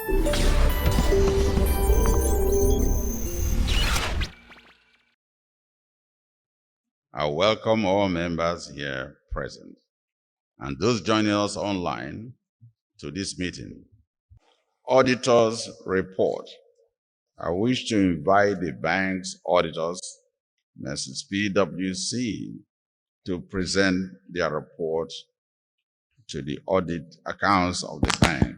I welcome all members here present and those joining us online to this meeting. Auditors report. I wish to invite the bank's auditors, Mrs. PwC, to present their report to the audit accounts of the bank.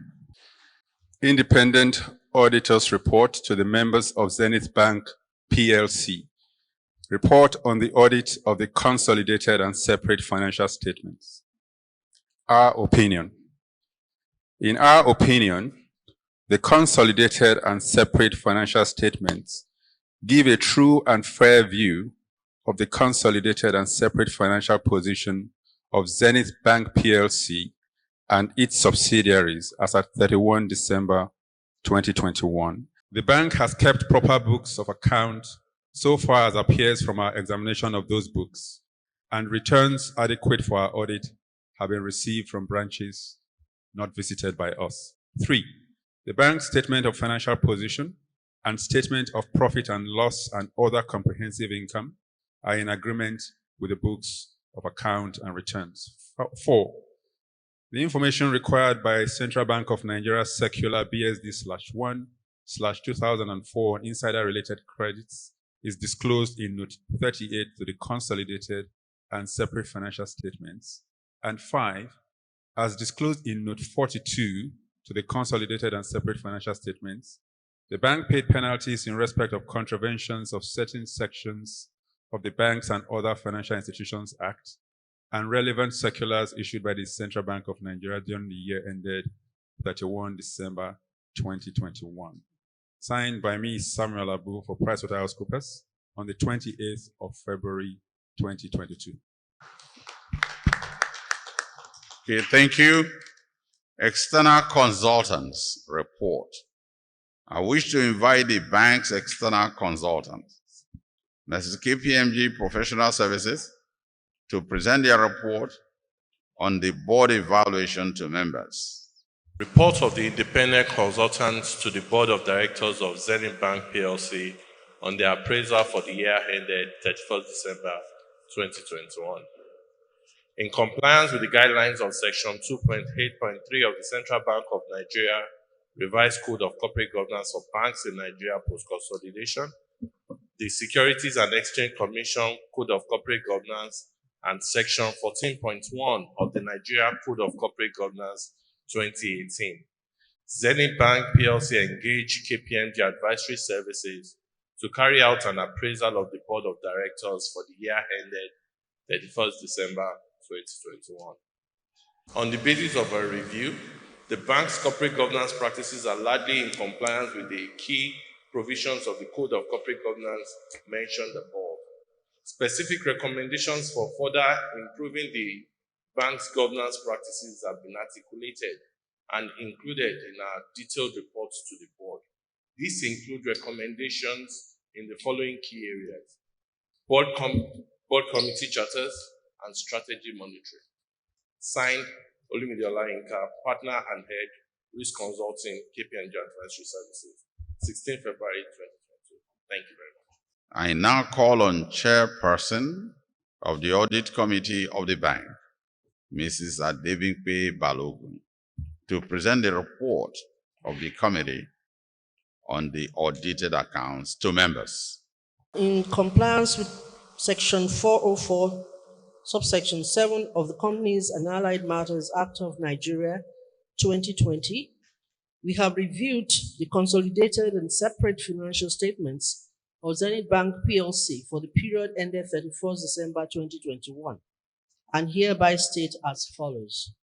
Independent auditors report to the members of Zenith Bank PLC. Report on the audit of the consolidated and separate financial statements. Our opinion. In our opinion, the consolidated and separate financial statements give a true and fair view of the consolidated and separate financial position of Zenith Bank PLC and its subsidiaries as at 31 December 2021. The bank has kept proper books of account so far as appears from our examination of those books, and returns adequate for our audit have been received from branches not visited by us. 3. The bank's statement of financial position and statement of profit and loss and other comprehensive income are in agreement with the books of account and returns. 4. The information required by Central Bank of Nigeria Circular BSD/1/2004 on insider-related credits is disclosed in Note 38 to the consolidated and separate financial statements. And 5, as disclosed in Note 42 to the consolidated and separate financial statements, the bank paid penalties in respect of contraventions of certain sections of the Banks and Other Financial Institutions Act and relevant circulars issued by the Central Bank of Nigeria during the year ended 31 December 2021. Signed by me, Samuel Abu, for PricewaterhouseCoopers on the 28th of February 2022. Okay, thank you. External consultants report. I wish to invite the bank's external consultants, Mrs. KPMG Professional Services, to present their report on the board evaluation to members. Report of the independent consultants to the Board of Directors of Zenith Bank PLC on their appraisal for the year ended 31st December 2021. In compliance with the guidelines of Section 2.8.3 of the Central Bank of Nigeria Revised Code of Corporate Governance of Banks in Nigeria Post-Consolidation, the Securities and Exchange Commission Code of Corporate Governance, and Section 14.1 of the Nigeria Code of Corporate Governance 2018. Zenith Bank PLC engaged KPMG Advisory Services to carry out an appraisal of the Board of Directors for the year ended 31st December 2021. On the basis of a review, the bank's corporate governance practices are largely in compliance with the key provisions of the Code of Corporate Governance mentioned above. Specific recommendations for further improving the bank's governance practices have been articulated and included in our detailed reports to the board. These include recommendations in the following key areas: board committee charters and strategy monitoring. Signed, Olumide Olayinka, Partner and Head, Risk Consulting, KPMG Advisory Services, 16 February 2022. Thank you very much. I now call on Chairperson of the Audit Committee of the Bank, Mrs. Adebimpe Balogun, to present the report of the committee on the audited accounts to members. In compliance with Section 404, subsection 7 of the Companies and Allied Matters Act of Nigeria 2020, we have reviewed the consolidated and separate financial statements of Zenith Bank PLC for the period ended 31st December 2021, and hereby state as follows.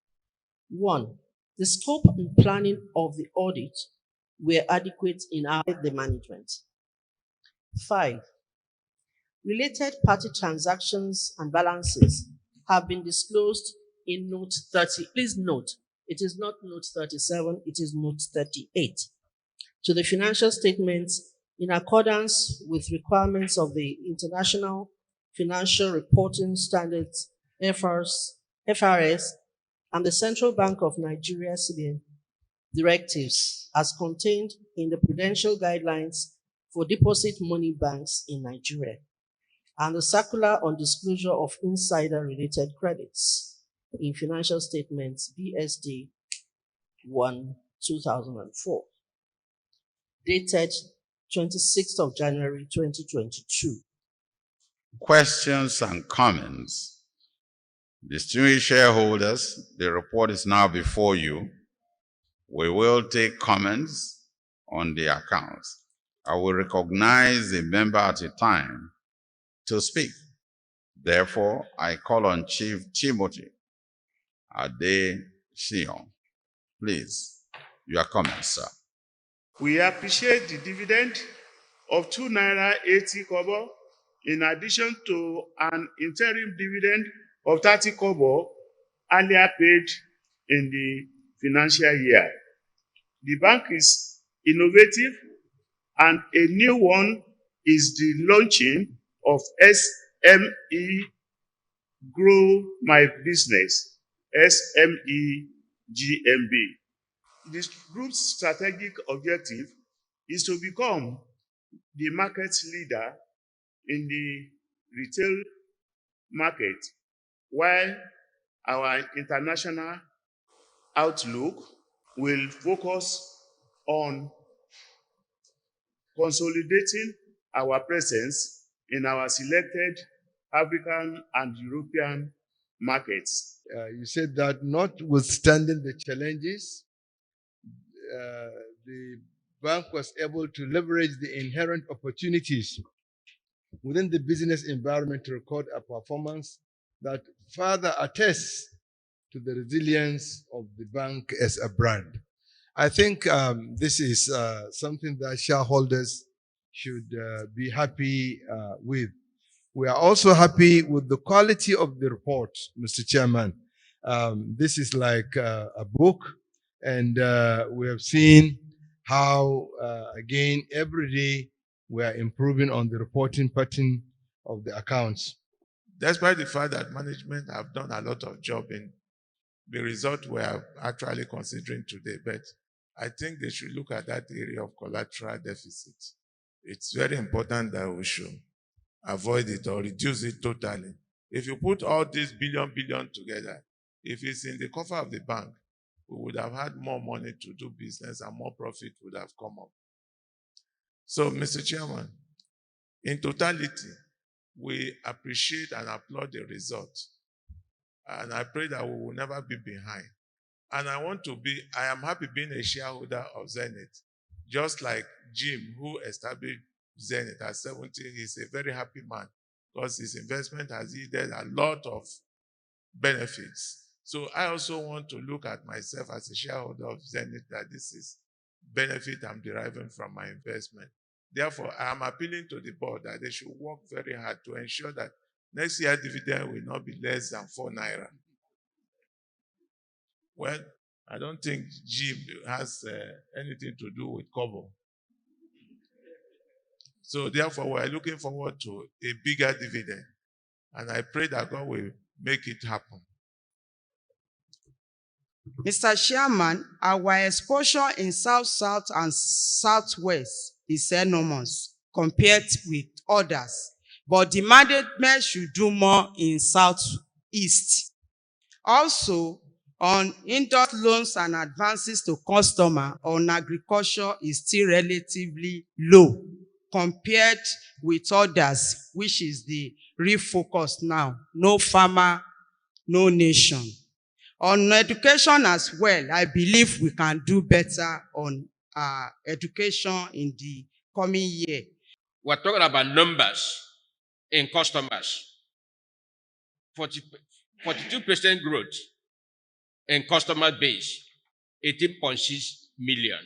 1. The scope and planning of the audit were adequate in the management. 5. Related party transactions and balances have been disclosed in Note 30. Please note, it is not Note 37, it is Note 38. To the financial statements in accordance with requirements of the International Financial Reporting Standards, FRS, and the Central Bank of Nigeria, CBN, directives as contained in the Prudential Guidelines for Deposit Money Banks in Nigeria and the Circular on Disclosure of Insider-Related Credits in Financial Statements BSD 1/2004, dated 26th of January 2022. Questions and comments? Distinguished shareholders, the report is now before you. We will take comments on the accounts. I will recognize a member at a time to speak. Therefore, I call on Chief Timothy Adesiyan. Please, your comments, sir. We appreciate the dividend of 2 naira 80 kobo in addition to an interim dividend of 30 kobo earlier paid in the financial year. The bank is innovative and a new one is the launching of SME Grow My Business, SME GMB. This group's strategic objective is to become the market leader in the retail market, while our international outlook will focus on consolidating our presence in our selected African and European markets. You said that notwithstanding the challenges, the bank was able to leverage the inherent opportunities within the business environment to record a performance that further attests to the resilience of the bank as a brand. I think this is something that shareholders should be happy with. We are also happy with the quality of the report, Mr. Chairman. This is like a book, and we have seen how, again, every day we are improving on the reporting pattern of the accounts. Despite the fact that management have done a lot of job in the result we are actually considering today, but I think they should look at that area of collateral deficit. It's very important that we should avoid it or reduce it totally. If you put all these billion together, if it's in the cover of the bank, we would have had more money to do business and more profit would have come up. So, Mr. Chairman, in totality, we appreciate and applaud the result. And I pray that we will never be behind. And I am happy being a shareholder of Zenith. Just like Jim, who established Zenith at 70, he's a very happy man because his investment has yielded a lot of benefits. So I also want to look at myself as a shareholder of Zenith that this is benefit I'm deriving from my investment. Therefore, I am appealing to the board that they should work very hard to ensure that next year dividend will not be less than 4 naira. Well, I don't think Jim has anything to do with Kobo. So therefore, we're looking forward to a bigger dividend. And I pray that God will make it happen. Mr. Chairman, our exposure in South-South and Southwest is enormous compared with others, but the management should do more in Southeast. Also, on indirect loans and advances to customer on agriculture is still relatively low compared with others, which is the real focus now. No farmer, no nation. On education as well, I believe we can do better on education in the coming year. We're talking about numbers in customers. 42% growth in customer base, 18.6 million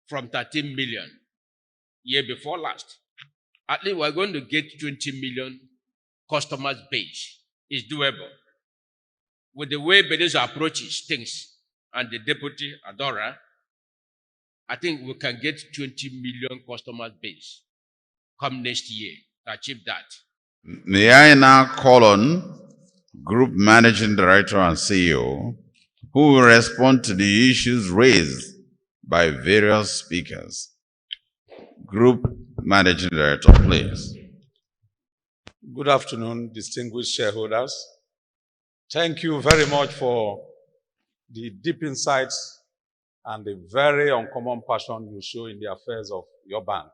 from 13 million year before last. At least we're going to get 20 million customers base. It's doable. With the way Ebenezer approaches things and the deputy Adora, I think we can get 20 million customer base come next year to achieve that. May I now call on Group Managing Director and CEO, who will respond to the issues raised by various speakers. Group Managing Director, please. Good afternoon, distinguished shareholders. Thank you very much for the deep insights and the very uncommon passion you show in the affairs of your bank.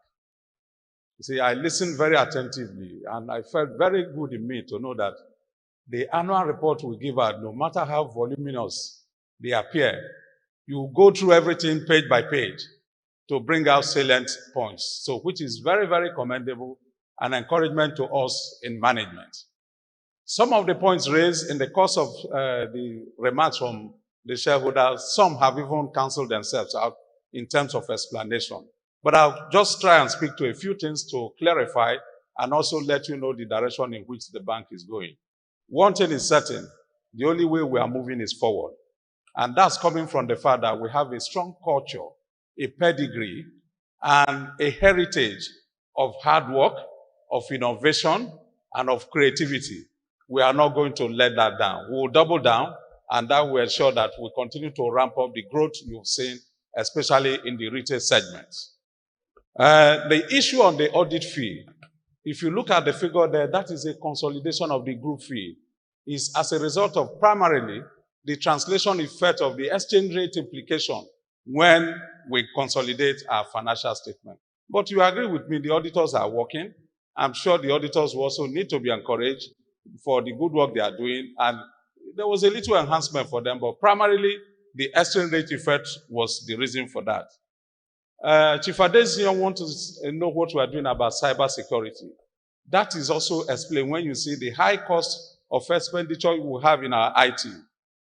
You see, I listened very attentively, and I felt very good in me to know that the annual report we give out, no matter how voluminous they appear, you go through everything page by page to bring out salient points, so which is very, very commendable and encouragement to us in management. Some of the points raised in the course of the remarks from the shareholders, some have even canceled themselves out in terms of explanation. But I'll just try and speak to a few things to clarify and also let you know the direction in which the bank is going. One thing is certain, the only way we are moving is forward. And that's coming from the fact that we have a strong culture, a pedigree, and a heritage of hard work, of innovation, and of creativity. We are not going to let that down. We will double down, and that will ensure that we continue to ramp up the growth you've seen, especially in the retail segment. The issue on the audit fee, if you look at the figure there, that is a consolidation of the group fee. It's as a result of primarily the translation effect of the exchange rate implication when we consolidate our financial statement. But you agree with me, the auditors are working. I'm sure the auditors will also need to be encouraged for the good work they are doing. And there was a little enhancement for them, but primarily the exchange rate effect was the reason for that. Chief Adesiyan wants to know what we are doing about cyber security. That is also explained when you see the high cost of expenditure we have in our IT.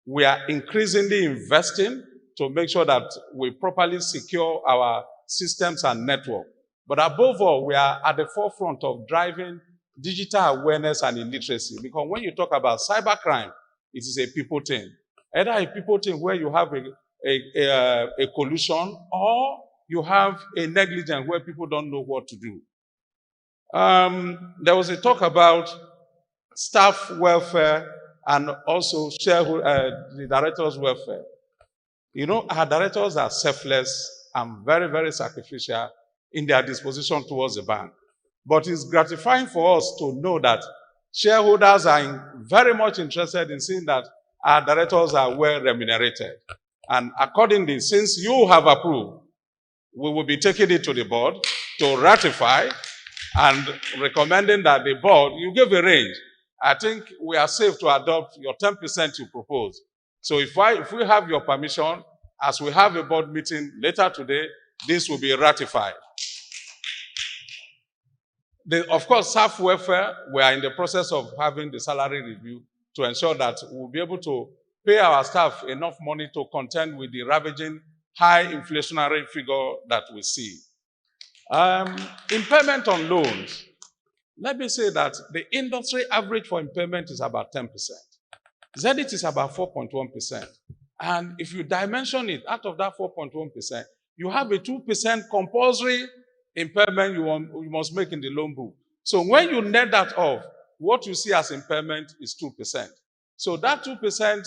We are increasingly investing to make sure that we properly secure our systems and network. But above all, we are at the forefront of driving digital awareness and illiteracy. Because when you talk about cybercrime, it is a people thing. Either a people thing where you have a collusion, or you have a negligence where people don't know what to do. There was a talk about staff welfare and also the directors' welfare. You know, our directors are selfless and very, very sacrificial in their disposition towards the bank. But it's gratifying for us to know that shareholders are very much interested in seeing that our directors are well remunerated. And accordingly, since you have approved, we will be taking it to the board to ratify and recommending that the board, you give a range. I think we are safe to adopt your 10% you propose. So if we have your permission, as we have a board meeting later today, this will be ratified. Of course, staff welfare, we are in the process of having the salary review to ensure that we'll be able to pay our staff enough money to contend with the ravaging high inflationary figure that we see. Impairment on loans. Let me say that the industry average for impairment is about 10%. Zenith is about 4.1%. And if you dimension it, out of that 4.1%, you have a 2% compulsory impairment you must make in the loan book. So when you net that off, what you see as impairment is 2%. So that 2%,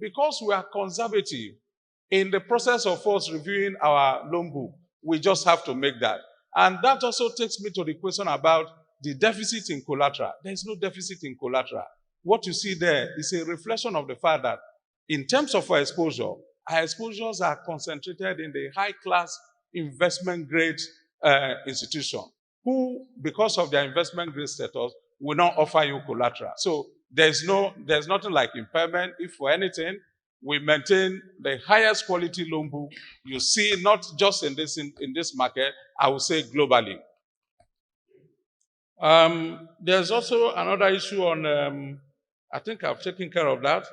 because we are conservative in the process of us reviewing our loan book, we just have to make that. And that also takes me to the question about the deficit in collateral. There is no deficit in collateral. What you see there is a reflection of the fact that in terms of our exposures are concentrated in the high-class investment grade institution who, because of their investment grade status, will not offer you collateral. So there's nothing like impairment. If for anything, we maintain the highest quality loan book you see, not just in this market, I would say globally. There's also another issue on, I think I've taken care of that.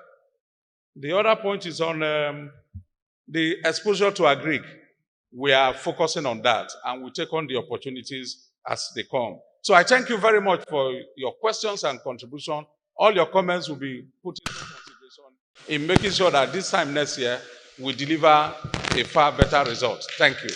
The other point is on the exposure to agri. We are focusing on that, and we take on the opportunities as they come. So I thank you very much for your questions and contribution. All your comments will be put into consideration in making sure that this time next year we deliver a far better result. Thank you.